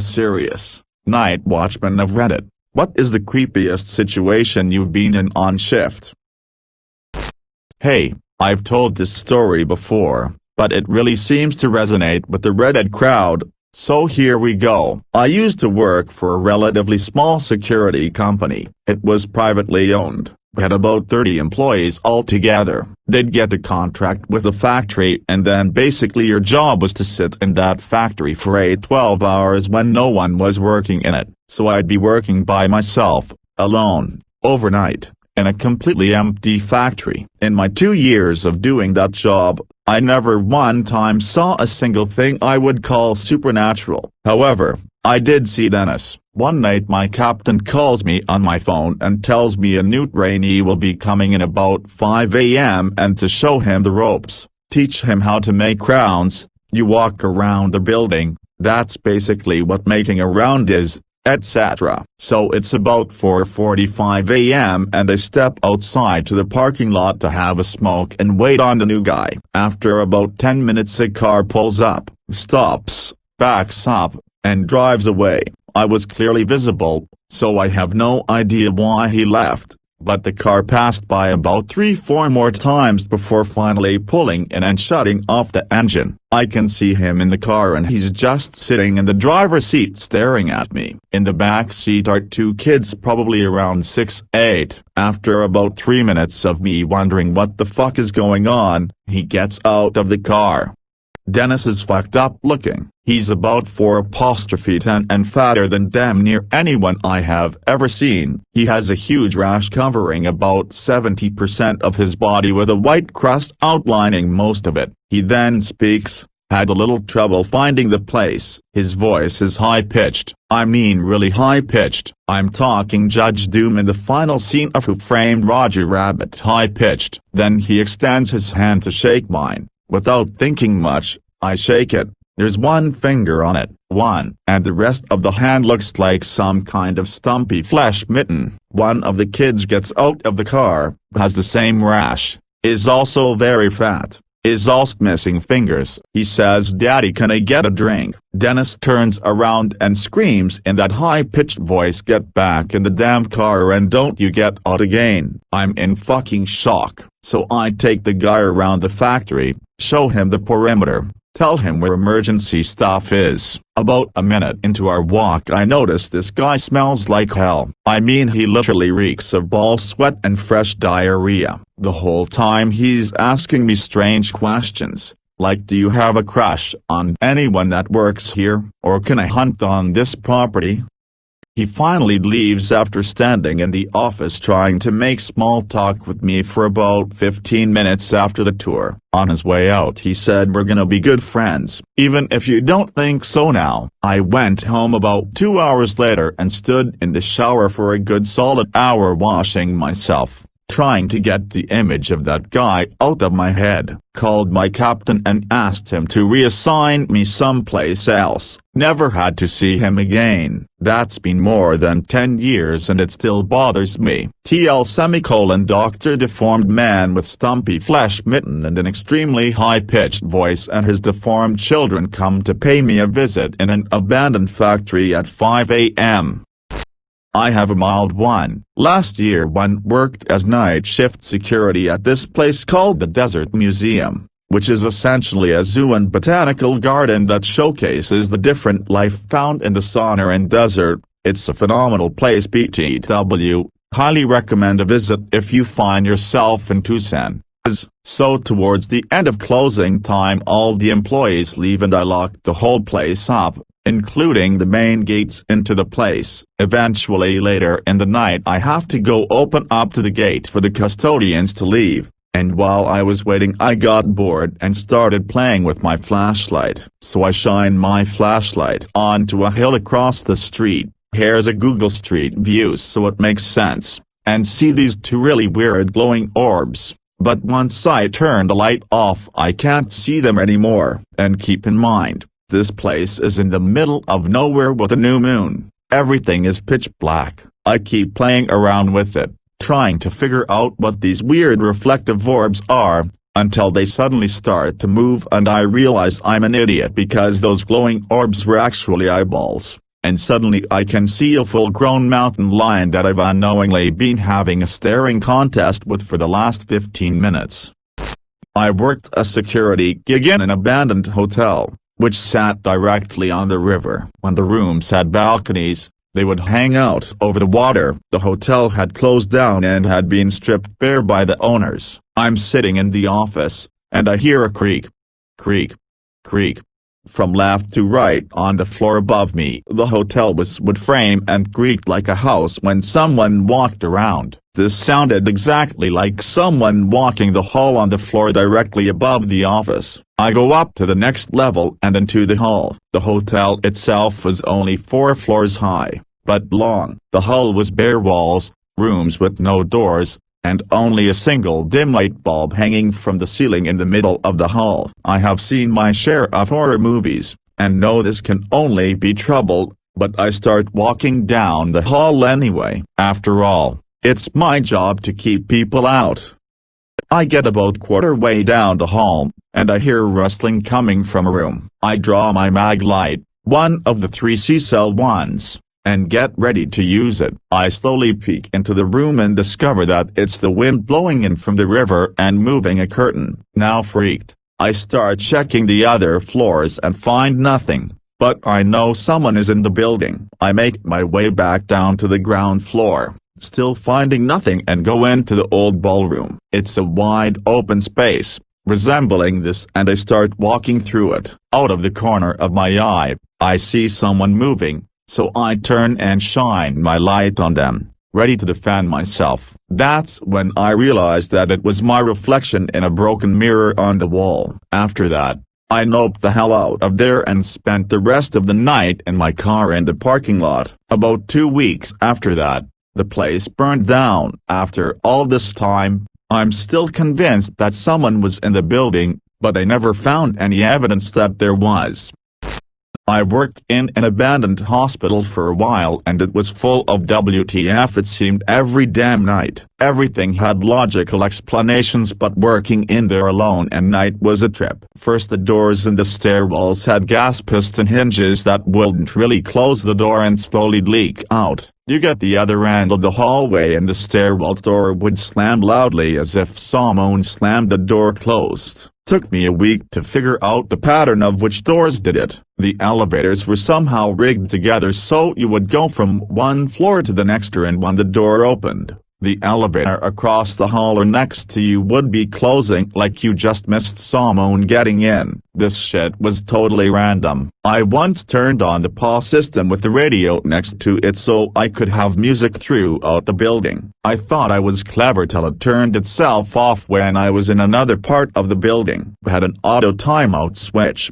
Serious, night watchman of Reddit, what is the creepiest situation you've been in on shift? Hey, I've told this story before, but it really seems to resonate with the Reddit crowd, so here we go. I used to work for a relatively small security company. It was privately owned, had about 30 employees altogether. They'd get a contract with a factory and then basically your job was to sit in that factory for 12 hours when no one was working in it. So I'd be working by myself, alone, overnight, in a completely empty factory. In my 2 years of doing that job, I never one time saw a single thing I would call supernatural. However, I did see Dennis. One night my captain calls me on my phone and tells me a new trainee will be coming in about 5 a.m. and to show him the ropes, teach him how to make rounds. You walk around the building, that's basically what making a round is, etc. So it's about 4:45 a.m. and I step outside to the parking lot to have a smoke and wait on the new guy. After about 10 minutes a car pulls up, stops, backs up, and drives away. I was clearly visible, so I have no idea why he left, but the car passed by about 3-4 more times before finally pulling in and shutting off the engine. I can see him in the car and he's just sitting in the driver's seat staring at me. In the back seat are 2 kids probably around 6-8. After about 3 minutes of me wondering what the fuck is going on, he gets out of the car. Dennis is fucked up looking. He's about 4'10" and fatter than damn near anyone I have ever seen. He has a huge rash covering about 70% of his body with a white crust outlining most of it. He then speaks, had a little trouble finding the place. His voice is high-pitched. I mean really high-pitched. I'm talking Judge Doom in the final scene of Who Framed Roger Rabbit high-pitched. Then he extends his hand to shake mine. Without thinking much, I shake it. There's one finger on it, and the rest of the hand looks like some kind of stumpy flesh mitten. One of the kids gets out of the car, has the same rash, is also very fat, is also missing fingers. He says, "Daddy, can I get a drink?" Dennis turns around and screams in that high-pitched voice, "Get back in the damn car and don't you get out again." I'm in fucking shock, so I take the guy around the factory, show him the perimeter, tell him where emergency stuff is. About a minute into our walk I notice this guy smells like hell. I mean he literally reeks of ball sweat and fresh diarrhea. The whole time he's asking me strange questions, like do you have a crush on anyone that works here, or can I hunt on this property? He finally leaves after standing in the office trying to make small talk with me for about 15 minutes after the tour. On his way out he said, "We're gonna be good friends, even if you don't think so now." I went home about 2 hours later and stood in the shower for a good solid hour washing myself, trying to get the image of that guy out of my head. Called my captain and asked him to reassign me someplace else. Never had to see him again. That's been more than 10 years and it still bothers me. Dr. Deformed man with stumpy flesh mitten and an extremely high-pitched voice and his deformed children come to pay me a visit in an abandoned factory at 5 a.m. I have a mild one. Last year one worked as night shift security at this place called the Desert Museum, which is essentially a zoo and botanical garden that showcases the different life found in the Sonoran Desert. It's a phenomenal place. BTW, highly recommend a visit if you find yourself in Tucson. So towards the end of closing time all the employees leave and I lock the whole place up, including the main gates into the place. Eventually later in the night I have to go open up to the gate for the custodians to leave, and while I was waiting I got bored and started playing with my flashlight. So I shine my flashlight onto a hill across the street. Here's a Google Street View so it makes sense, and see these 2 really weird glowing orbs. But once I turn the light off I can't see them anymore. And keep in mind, this place is in the middle of nowhere with a new moon. Everything is pitch black. I keep playing around with it, trying to figure out what these weird reflective orbs are, until they suddenly start to move and I realize I'm an idiot because those glowing orbs were actually eyeballs. and suddenly I can see a full-grown mountain lion that I've unknowingly been having a staring contest with for the last 15 minutes. I worked a security gig in an abandoned hotel, which sat directly on the river. When the rooms had balconies, they would hang out over the water. The hotel had closed down and had been stripped bare by the owners. I'm sitting in the office, and I hear a creak, creak, creak, from left to right on the floor above me. The hotel was wood frame and creaked like a house when someone walked around. This sounded exactly like someone walking the hall on the floor directly above the office. I go up to the next level and into the hall. The hotel itself was only 4 floors high, but long. The hall was bare walls, rooms with no doors, and only a single dim light bulb hanging from the ceiling in the middle of the hall. I have seen my share of horror movies, and know this can only be trouble, but I start walking down the hall anyway. After all, it's my job to keep people out. I get about quarter way down the hall, and I hear rustling coming from a room. I draw my mag light, one of the 3 C-cell ones, and get ready to use it. I slowly peek into the room and discover that it's the wind blowing in from the river and moving a curtain. Now freaked, I start checking the other floors and find nothing, but I know someone is in the building. I make my way back down to the ground floor, still finding nothing, and go into the old ballroom. It's a wide open space, resembling this, and I start walking through it. Out of the corner of my eye, I see someone moving, so I turn and shine my light on them, ready to defend myself. That's when I realized that it was my reflection in a broken mirror on the wall. After that, I noped the hell out of there and spent the rest of the night in my car in the parking lot. About 2 weeks after that, the place burned down. After all this time, I'm still convinced that someone was in the building, but I never found any evidence that there was. I worked in an abandoned hospital for a while, and it was full of WTF it seemed every damn night. Everything had logical explanations, but working in there alone at night was a trip. First, the doors in the stairwells had gas piston hinges that wouldn't really close the door and slowly leak out. You get the other end of the hallway and the stairwell door would slam loudly as if someone slammed the door closed. Took me a week to figure out the pattern of which doors did it. The elevators were somehow rigged together so you would go from one floor to the next, and when the door opened, the elevator across the hall or next to you would be closing like you just missed someone getting in. This shit was totally random. I once turned on the PA system with the radio next to it so I could have music throughout the building. I thought I was clever till it turned itself off when I was in another part of the building. It had an auto timeout switch.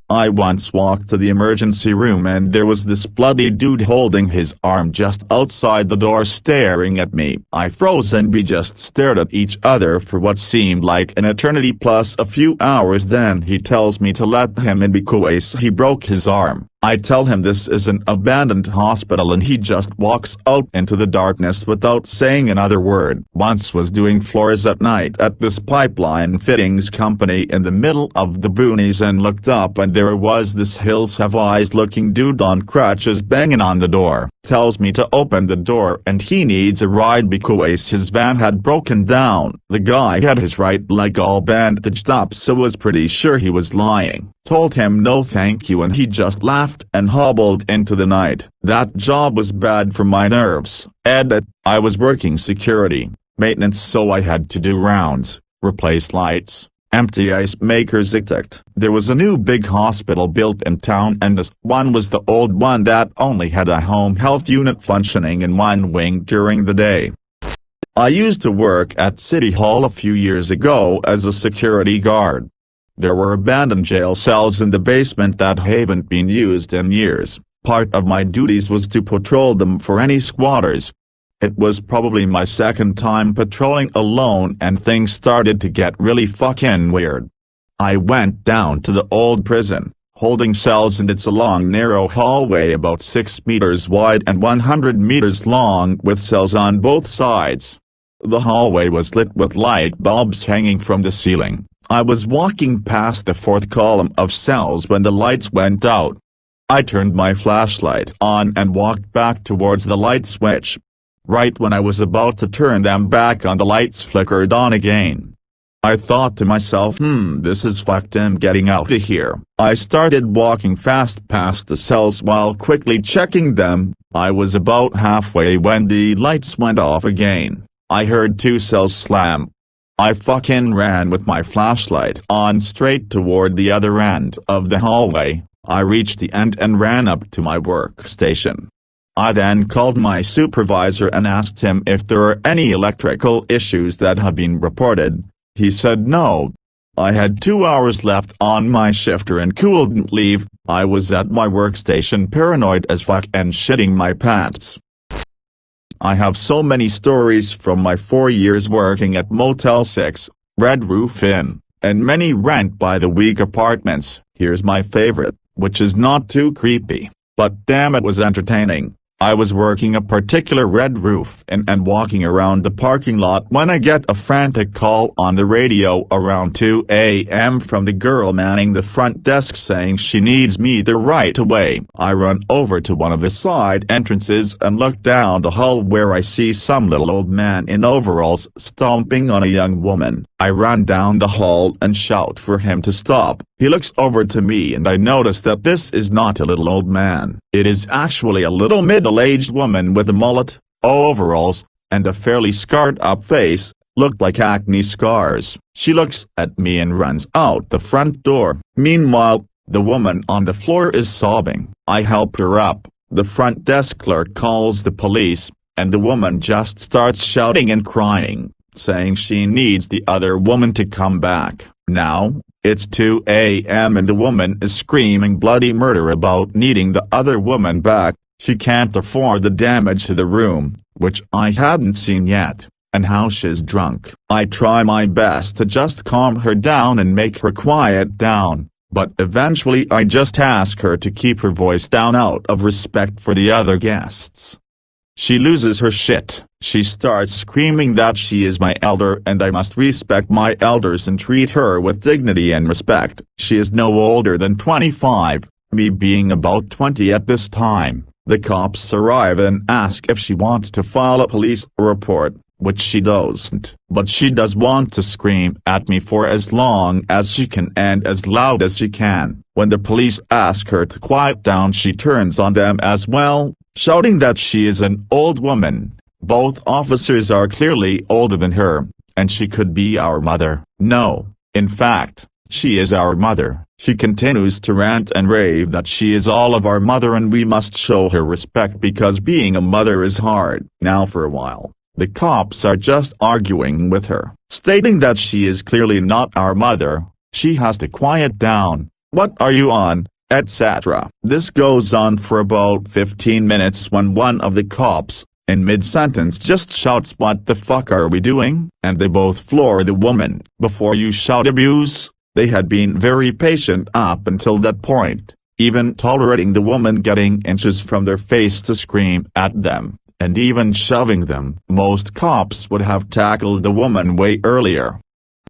I once walked to the emergency room and there was this bloody dude holding his arm just outside the door staring at me. I froze and we just stared at each other for what seemed like an eternity plus a few hours. Then he tells me to let him in because he broke his arm. I tell him this is an abandoned hospital and he just walks out into the darkness without saying another word. Once was doing floors at night at this pipeline fittings company in the middle of the boonies and looked up and there was this hills have eyes looking dude on crutches banging on the door. Tells me to open the door and he needs a ride because his van had broken down. The guy had his right leg all bandaged up so was pretty sure he was lying. Told him no thank you and he just laughed and hobbled into the night. That job was bad for my nerves. Edit. I was working security, maintenance, so I had to do rounds, replace lights, empty ice makers, etc. There was a new big hospital built in town and this one was the old one that only had a home health unit functioning in one wing during the day. I used to work at City Hall a few years ago as a security guard. There were abandoned jail cells in the basement that haven't been used in years. Part of my duties was to patrol them for any squatters. It was probably my second time patrolling alone and things started to get really fucking weird. I went down to the old prison, holding cells, and it's a long narrow hallway about 6 meters wide and 100 meters long with cells on both sides. The hallway was lit with light bulbs hanging from the ceiling. I was walking past the 4th column of cells when the lights went out. I turned my flashlight on and walked back towards the light switch. Right when I was about to turn them back on, the lights flickered on again. I thought to myself, this is fucked, I'm getting out of here. I started walking fast past the cells while quickly checking them. I was about halfway when the lights went off again. I heard 2 cells slam. I fucking ran with my flashlight on straight toward the other end of the hallway. I reached the end and ran up to my workstation. I then called my supervisor and asked him if there were any electrical issues that had been reported. He said no. I had 2 hours left on my shifter and couldn't leave. I was at my workstation paranoid as fuck and shitting my pants. I have so many stories from my 4 years working at Motel 6, Red Roof Inn, and many rent-by-the-week apartments. Here's my favorite, which is not too creepy, but damn it was entertaining. I was working a particular Red Roof Inn and walking around the parking lot when I get a frantic call on the radio around 2 a.m. from the girl manning the front desk saying she needs me there right away. I run over to one of the side entrances and look down the hall where I see some little old man in overalls stomping on a young woman. I run down the hall and shout for him to stop. He looks over to me and I notice that this is not a little old man. It is actually a little middle-aged woman with a mullet, overalls, and a fairly scarred-up face, looked like acne scars. She looks at me and runs out the front door. Meanwhile, the woman on the floor is sobbing. I help her up. The front desk clerk calls the police, and the woman just starts shouting and crying, saying she needs the other woman to come back. Now, it's 2 a.m. and the woman is screaming bloody murder about needing the other woman back. She can't afford the damage to the room, which I hadn't seen yet, and how she's drunk. I try my best to just calm her down and make her quiet down, but eventually I just ask her to keep her voice down out of respect for the other guests. She loses her shit. She starts screaming that she is my elder and I must respect my elders and treat her with dignity and respect. She is no older than 25, me being about 20 at this time. The cops arrive and ask if she wants to file a police report, which she doesn't. But she does want to scream at me for as long as she can and as loud as she can. When the police ask her to quiet down, she turns on them as well, shouting that she is an old woman. Both officers are clearly older than her, and she could be our mother. No, in fact, she is our mother. She continues to rant and rave that she is all of our mother and we must show her respect because being a mother is hard. Now for a while, the cops are just arguing with her, stating that she is clearly not our mother, she has to quiet down, what are you on, etc. This goes on for about 15 minutes when one of the cops, in mid-sentence, just shouts, "What the fuck are we doing?" and they both floor the woman. Before you shout abuse, they had been very patient up until that point, even tolerating the woman getting inches from their face to scream at them, and even shoving them. Most cops would have tackled the woman way earlier.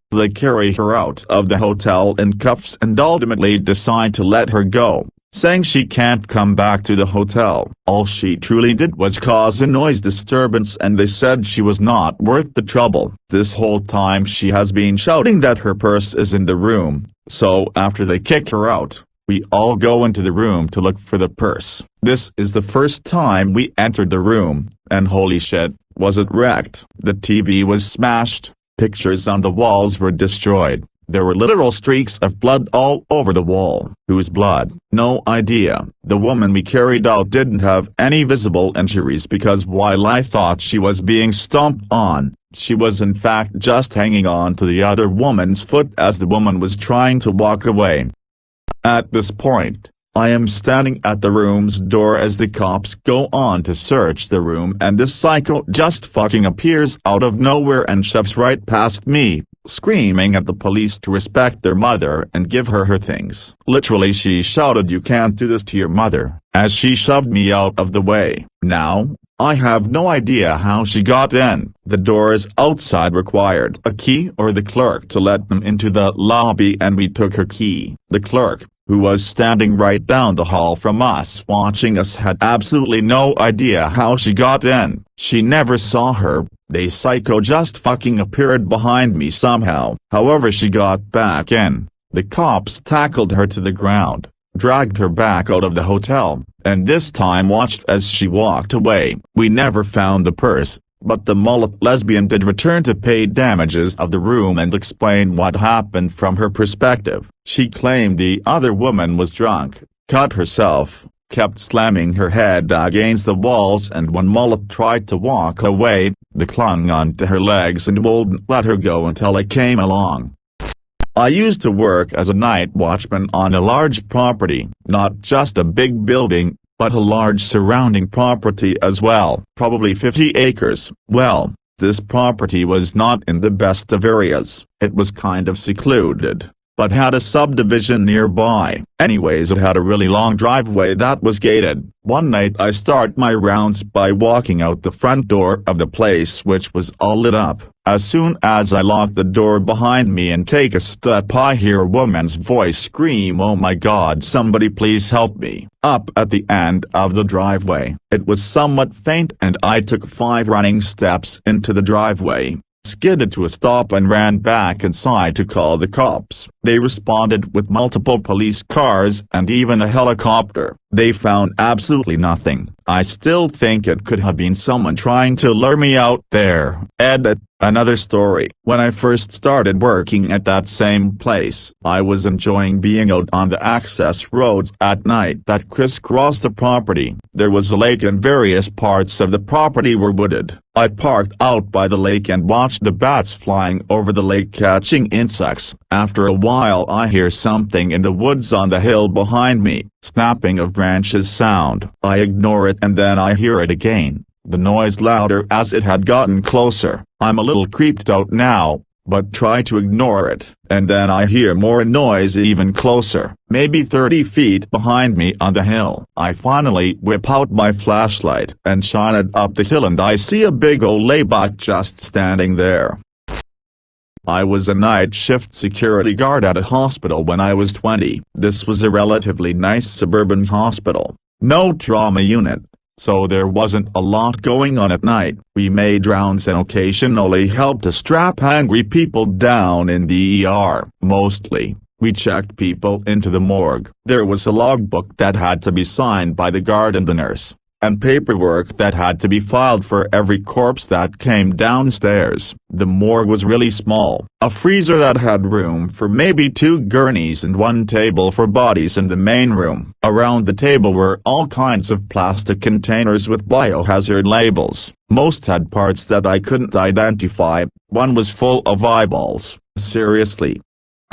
They carry her out of the hotel in cuffs and ultimately decide to let her go, saying she can't come back to the hotel. All she truly did was cause a noise disturbance and they said she was not worth the trouble. This whole time she has been shouting that her purse is in the room, so after they kick her out, we all go into the room to look for the purse. This is the first time we entered the room, and holy shit, was it wrecked. The TV was smashed, pictures on the walls were destroyed. There were literal streaks of blood all over the wall. Whose blood? No idea. The woman we carried out didn't have any visible injuries because while I thought she was being stomped on, she was in fact just hanging on to the other woman's foot as the woman was trying to walk away. At this point, I am standing at the room's door as the cops go on to search the room and this psycho just fucking appears out of nowhere and shoves right past me, screaming at the police to respect their mother and give her her things. Literally she shouted, "You can't do this to your mother," as she shoved me out of the way. Now, I have no idea how she got in. The doors outside required a key or the clerk to let them into the lobby and we took her key. The clerk, who was standing right down the hall from us watching us, had absolutely no idea how she got in. She never saw her. The psycho just fucking appeared behind me somehow. However, she got back in. The cops tackled her to the ground, dragged her back out of the hotel, and this time watched as she walked away. We never found the purse, but the mullet lesbian did return to pay damages of the room and explain what happened from her perspective. She claimed the other woman was drunk, cut herself, kept slamming her head against the walls, and when Mullet tried to walk away, they clung onto her legs and wouldn't let her go until I came along. I used to work as a night watchman on a large property, not just a big building, but a large surrounding property as well, probably 50 acres. Well, this property was not in the best of areas. It was kind of secluded, but had a subdivision nearby. Anyways, it had a really long driveway that was gated. One night I start my rounds by walking out the front door of the place, which was all lit up. As soon as I lock the door behind me and take a step, I hear a woman's voice scream, "Oh my God, somebody please help me," up at the end of the driveway. It was somewhat faint and I took 5 running steps into the driveway, skidded to a stop and ran back inside to call the cops. They responded with multiple police cars and even a helicopter. They found absolutely nothing. I still think it could have been someone trying to lure me out there. Edit. Another story. When I first started working at that same place, I was enjoying being out on the access roads at night that crisscrossed the property. There was a lake and various parts of the property were wooded. I parked out by the lake and watched the bats flying over the lake catching insects. After a while I hear something in the woods on the hill behind me. Snapping of branches sound. I ignore it and then I hear it again. The noise louder as it had gotten closer. I'm a little creeped out now, but try to ignore it, and then I hear more noise even closer, maybe 30 feet behind me on the hill. I finally whip out my flashlight and shine it up the hill and I see a big old layback just standing there. I was a night shift security guard at a hospital when I was 20. This was a relatively nice suburban hospital. No trauma unit, so there wasn't a lot going on at night. We made rounds and occasionally helped to strap angry people down in the ER. Mostly, we checked people into the morgue. There was a logbook that had to be signed by the guard and the nurse, and paperwork that had to be filed for every corpse that came downstairs. The morgue was really small. A freezer that had room for maybe 2 gurneys and 1 table for bodies in the main room. Around the table were all kinds of plastic containers with biohazard labels. Most had parts that I couldn't identify. One was full of eyeballs. Seriously,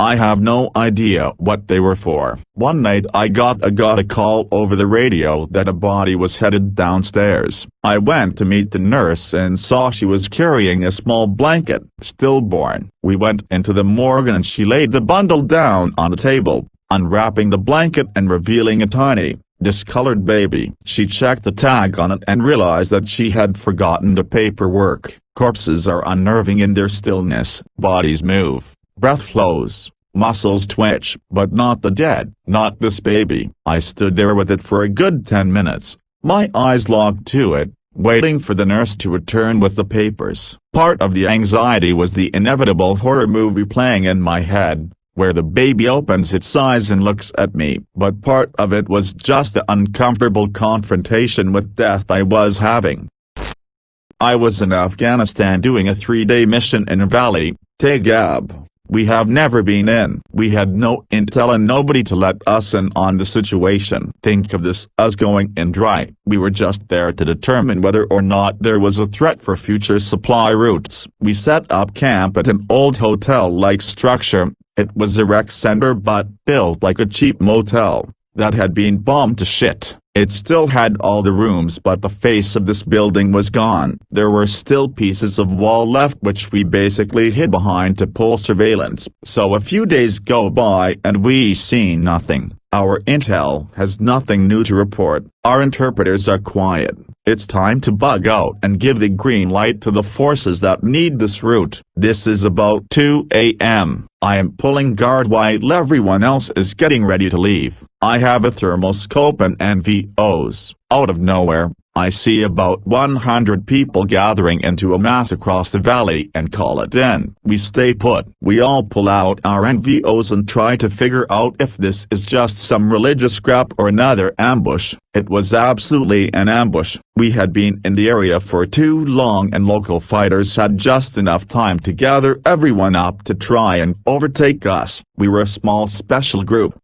I have no idea what they were for. One night I got a call over the radio that a body was headed downstairs. I went to meet the nurse and saw she was carrying a small blanket, stillborn. We went into the morgue and she laid the bundle down on the table, unwrapping the blanket and revealing a tiny, discolored baby. She checked the tag on it and realized that she had forgotten the paperwork. Corpses are unnerving in their stillness. Bodies move. Breath flows, muscles twitch, but not the dead. Not this baby. I stood there with it for a good 10 minutes, my eyes locked to it, waiting for the nurse to return with the papers. Part of the anxiety was the inevitable horror movie playing in my head, where the baby opens its eyes and looks at me. But part of it was just the uncomfortable confrontation with death I was having. I was in Afghanistan doing a 3-day mission in a valley, Tagab. We have never been in. We had no intel and nobody to let us in on the situation. Think of this as going in dry. We were just there to determine whether or not there was a threat for future supply routes. We set up camp at an old hotel-like structure. It was a rec center but built like a cheap motel that had been bombed to shit. It still had all the rooms but the face of this building was gone. There were still pieces of wall left which we basically hid behind to pull surveillance. So a few days go by and we see nothing. Our intel has nothing new to report. Our interpreters are quiet. It's time to bug out and give the green light to the forces that need this route. This is about 2 a.m. I am pulling guard while everyone else is getting ready to leave. I have a thermoscope and NVOs. Out of nowhere, I see about 100 people gathering into a mass across the valley and call it in. We stay put. We all pull out our NVOs and try to figure out if this is just some religious scrap or another ambush. It was absolutely an ambush. We had been in the area for too long and local fighters had just enough time to gather everyone up to try and overtake us. We were a small special group.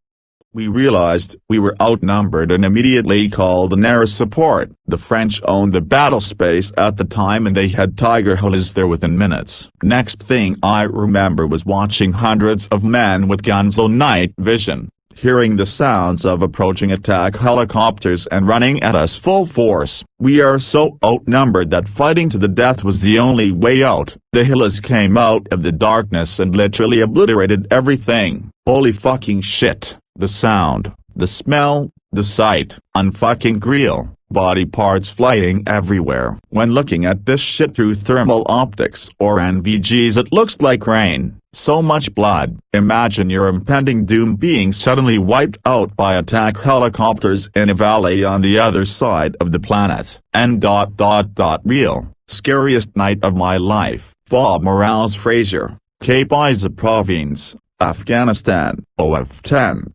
We realized we were outnumbered and immediately called in air support. The French owned the battle space at the time and they had Tiger hunters there within minutes. Next thing I remember was watching hundreds of men with guns on night vision, hearing the sounds of approaching attack helicopters and running at us full force. We are so outnumbered that fighting to the death was the only way out. The Hillas came out of the darkness and literally obliterated everything. Holy fucking shit. The sound, the smell, the sight, unfucking real. Body parts flying everywhere. When looking at this shit through thermal optics or NVGs it looks like rain. So much blood. Imagine your impending doom being suddenly wiped out by attack helicopters in a valley on the other side of the planet. Real. Scariest night of my life. Fob Morales Fraser. Cape Isa Province, Afghanistan. OF10.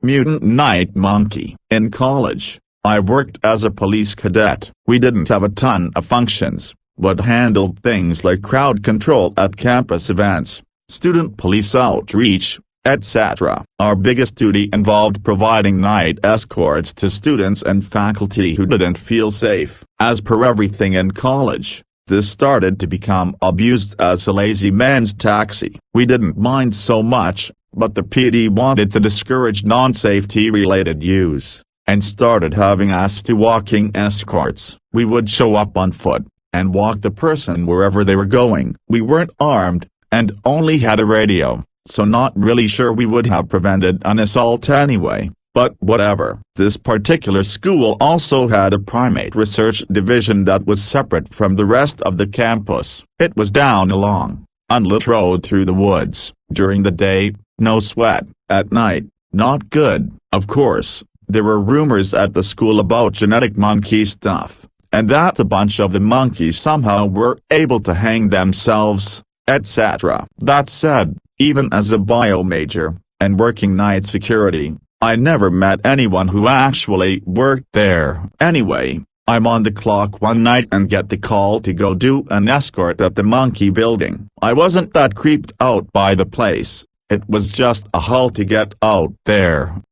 Mutant Night Monkey. In college, I worked as a police cadet. We didn't have a ton of functions, but handled things like crowd control at campus events, student police outreach, etc. Our biggest duty involved providing night escorts to students and faculty who didn't feel safe. As per everything in college, this started to become abused as a lazy man's taxi. We didn't mind so much, but the PD wanted to discourage non-safety-related use, and started having us do walking escorts. We would show up on foot, and walk the person wherever they were going. We weren't armed, and only had a radio, so not really sure we would have prevented an assault anyway, but whatever. This particular school also had a primate research division that was separate from the rest of the campus. It was down a long, unlit road through the woods. During the day, no sweat. At night, not good. Of course, there were rumors at the school about genetic monkey stuff, and that a bunch of the monkeys somehow were able to hang themselves, etc. That said, even as a bio major, and working night security, I never met anyone who actually worked there. Anyway, I'm on the clock one night and get the call to go do an escort at the monkey building. I wasn't that creeped out by the place. It was just a haul to get out there.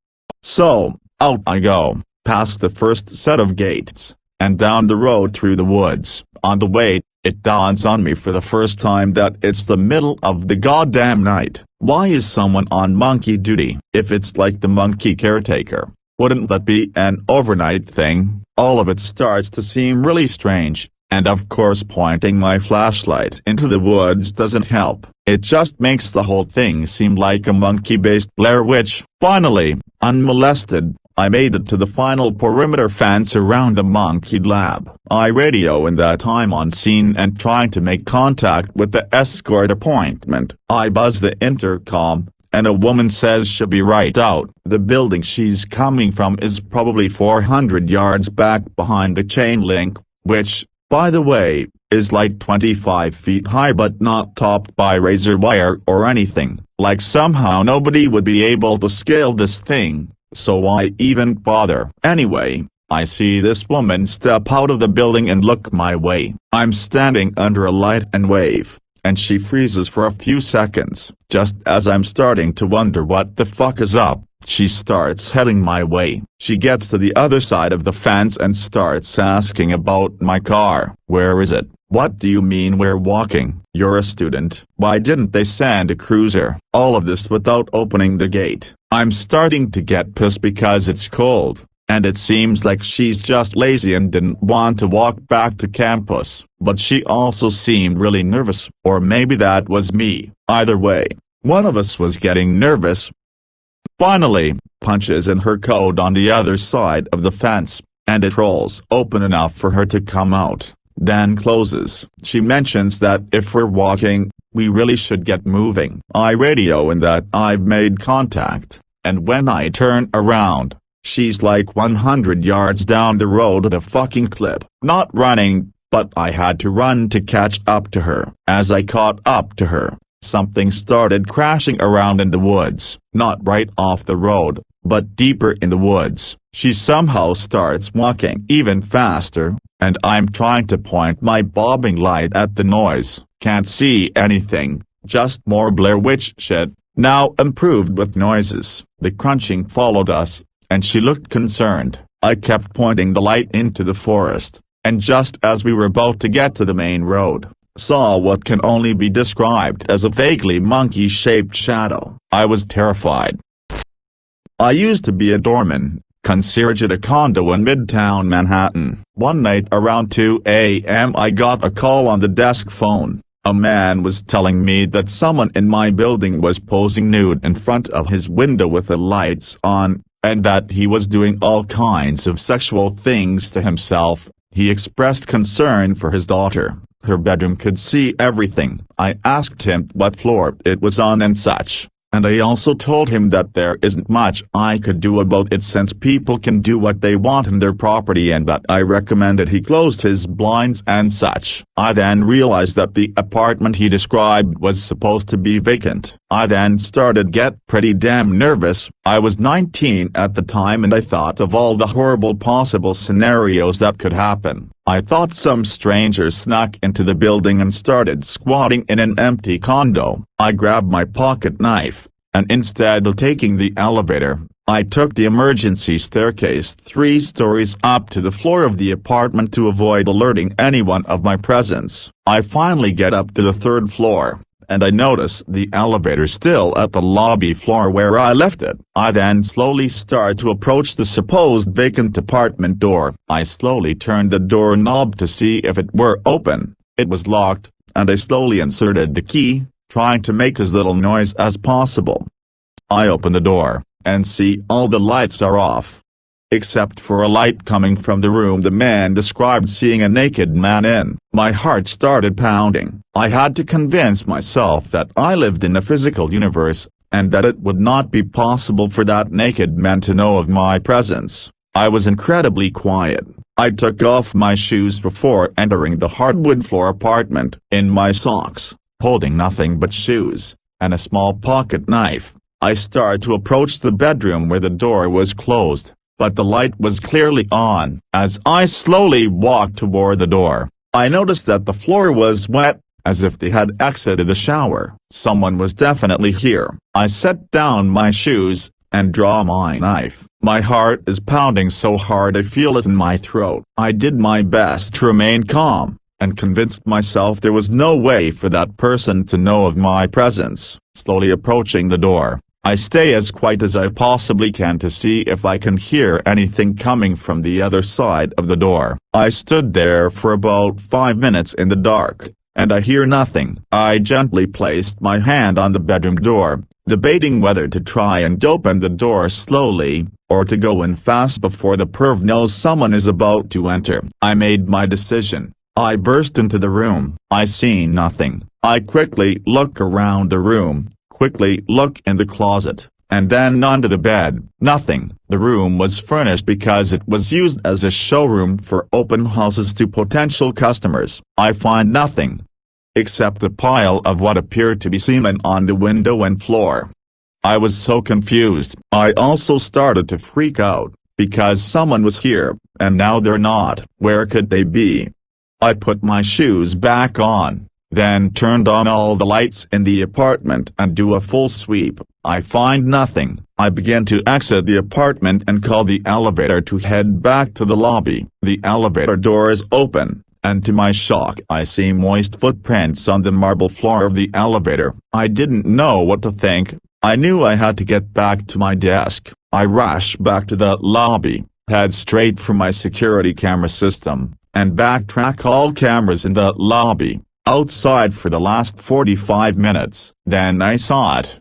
So, out I go, past the first set of gates, and down the road through the woods. On the way, it dawns on me for the first time that it's the middle of the goddamn night. Why is someone on monkey duty? If it's like the monkey caretaker, wouldn't that be an overnight thing? All of it starts to seem really strange. And of course pointing my flashlight into the woods doesn't help. It just makes the whole thing seem like a monkey-based Blair Witch. Finally, unmolested, I made it to the final perimeter fence around the monkey lab. I radio in that time on scene and trying to make contact with the escort appointment. I buzz the intercom, and a woman says she'll be right out. The building she's coming from is probably 400 yards back behind the chain link, which, by the way, is like 25 feet high but not topped by razor wire or anything. Like somehow nobody would be able to scale this thing, so why even bother? Anyway, I see this woman step out of the building and look my way. I'm standing under a light and wave, and she freezes for a few seconds. Just as I'm starting to wonder what the fuck is up, she starts heading my way. She gets to the other side of the fence and starts asking about my car. Where is it? What do you mean we're walking? You're a student. Why didn't they send a cruiser? All of this without opening the gate. I'm starting to get pissed because it's cold, and it seems like she's just lazy and didn't want to walk back to campus. But she also seemed really nervous, or maybe that was me. Either way, one of us was getting nervous. Finally, punches in her code on the other side of the fence, and it rolls open enough for her to come out, then closes. She mentions that if we're walking, we really should get moving. I radio in that I've made contact, and when I turn around, she's like 100 yards down the road at a fucking clip. Not running, but I had to run to catch up to her. As I caught up to her, something started crashing around in the woods. Not right off the road, but deeper in the woods. She somehow starts walking even faster, and I'm trying to point my bobbing light at the noise. Can't see anything, just more Blair Witch shit, now improved with noises. The crunching followed us, and she looked concerned. I kept pointing the light into the forest, and just as we were about to get to the main road, saw what can only be described as a vaguely monkey-shaped shadow. I was terrified. I used to be a doorman, concierge at a condo in Midtown Manhattan. One night around 2 a.m. I got a call on the desk phone. A man was telling me that someone in my building was posing nude in front of his window with the lights on, and that he was doing all kinds of sexual things to himself. He expressed concern for his daughter. Her bedroom could see everything. I asked him what floor it was on and such, and I also told him that there isn't much I could do about it since people can do what they want in their property, and that I recommended he closed his blinds and such. I then realized that the apartment he described was supposed to be vacant. I then started get pretty damn nervous. I was 19 at the time and I thought of all the horrible possible scenarios that could happen. I thought some stranger snuck into the building and started squatting in an empty condo. I grabbed my pocket knife, and instead of taking the elevator, I took the emergency staircase 3 stories up to the floor of the apartment to avoid alerting anyone of my presence. I finally get up to the 3rd floor, and I notice the elevator still at the lobby floor where I left it. I then slowly start to approach the supposed vacant apartment door. I slowly turned the doorknob to see if it were open. It was locked, and I slowly inserted the key, trying to make as little noise as possible. I open the door, and see all the lights are off, except for a light coming from the room the man described seeing a naked man in. My heart started pounding. I had to convince myself that I lived in a physical universe, and that it would not be possible for that naked man to know of my presence. I was incredibly quiet. I took off my shoes before entering the hardwood floor apartment. In my socks, holding nothing but shoes, and a small pocket knife, I started to approach the bedroom where the door was closed, but the light was clearly on. As I slowly walked toward the door, I noticed that the floor was wet, as if they had exited the shower. Someone was definitely here. I set down my shoes, and draw my knife. My heart is pounding so hard I feel it in my throat. I did my best to remain calm, and convinced myself there was no way for that person to know of my presence. Slowly approaching the door, I stay as quiet as I possibly can to see if I can hear anything coming from the other side of the door. I stood there for about 5 minutes in the dark, and I hear nothing. I gently placed my hand on the bedroom door, debating whether to try and open the door slowly, or to go in fast before the perv knows someone is about to enter. I made my decision. I burst into the room. I see nothing. I quickly look around the room, quickly look in the closet, and then onto the bed. Nothing. The room was furnished because it was used as a showroom for open houses to potential customers. I find nothing, except a pile of what appeared to be semen on the window and floor. I was so confused. I also started to freak out, because someone was here, and now they're not. Where could they be? I put my shoes back on, then turned on all the lights in the apartment and do a full sweep. I find nothing. I begin to exit the apartment and call the elevator to head back to the lobby. The elevator door is open, and to my shock I see moist footprints on the marble floor of the elevator. I didn't know what to think. I knew I had to get back to my desk. I rush back to the lobby, head straight for my security camera system, and backtrack all cameras in the lobby, outside for the last 45 minutes. Then I saw it.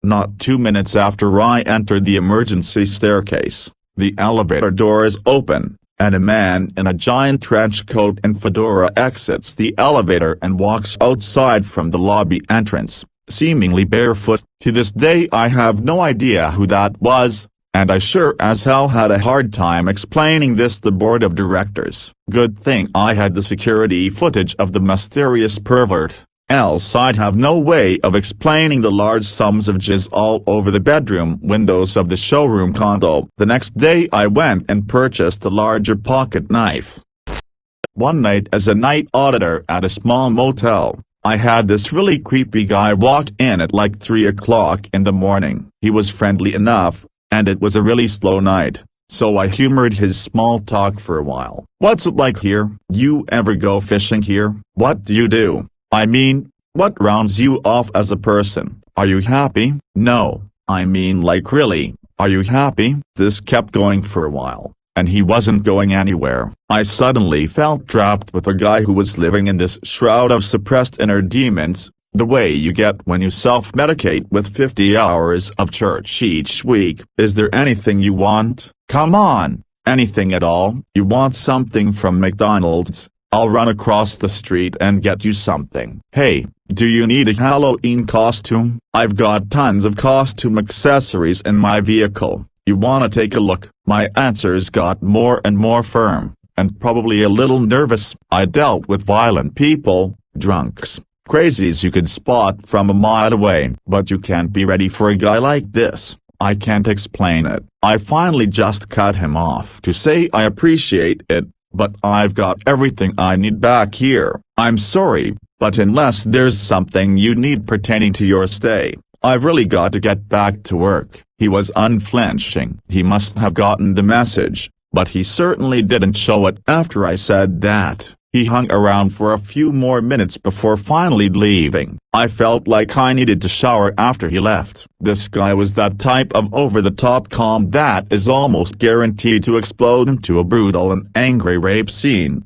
Not 2 minutes after I entered the emergency staircase, the elevator door is open, and a man in a giant trench coat and fedora exits the elevator and walks outside from the lobby entrance, seemingly barefoot. To this day I have no idea who that was, and I sure as hell had a hard time explaining this to the board of directors. Good thing I had the security footage of the mysterious pervert, else I'd have no way of explaining the large sums of jizz all over the bedroom windows of the showroom condo. The next day I went and purchased a larger pocket knife. One night as a night auditor at a small motel, I had this really creepy guy walk in at like 3 o'clock in the morning. He was friendly enough, and it was a really slow night, so I humored his small talk for a while. "What's it like here? You ever go fishing here? What do you do? I mean, what rounds you off as a person? Are you happy? No, I mean like really, are you happy?" This kept going for a while, and he wasn't going anywhere. I suddenly felt trapped with a guy who was living in this shroud of suppressed inner demons, the way you get when you self-medicate with 50 hours of church each week. "Is there anything you want? Come on, anything at all. You want something from McDonald's? I'll run across the street and get you something. Hey, do you need a Halloween costume? I've got tons of costume accessories in my vehicle. You wanna take a look?" My answers got more and more firm, and probably a little nervous. I dealt with violent people, drunks, crazies you could spot from a mile away. But you can't be ready for a guy like this. I can't explain it. I finally just cut him off to say I appreciate it, but I've got everything I need back here. "I'm sorry, but unless there's something you need pertaining to your stay, I've really got to get back to work." He was unflinching. He must have gotten the message, but he certainly didn't show it after I said that. He hung around for a few more minutes before finally leaving. I felt like I needed to shower after he left. This guy was that type of over-the-top calm that is almost guaranteed to explode into a brutal and angry rape scene.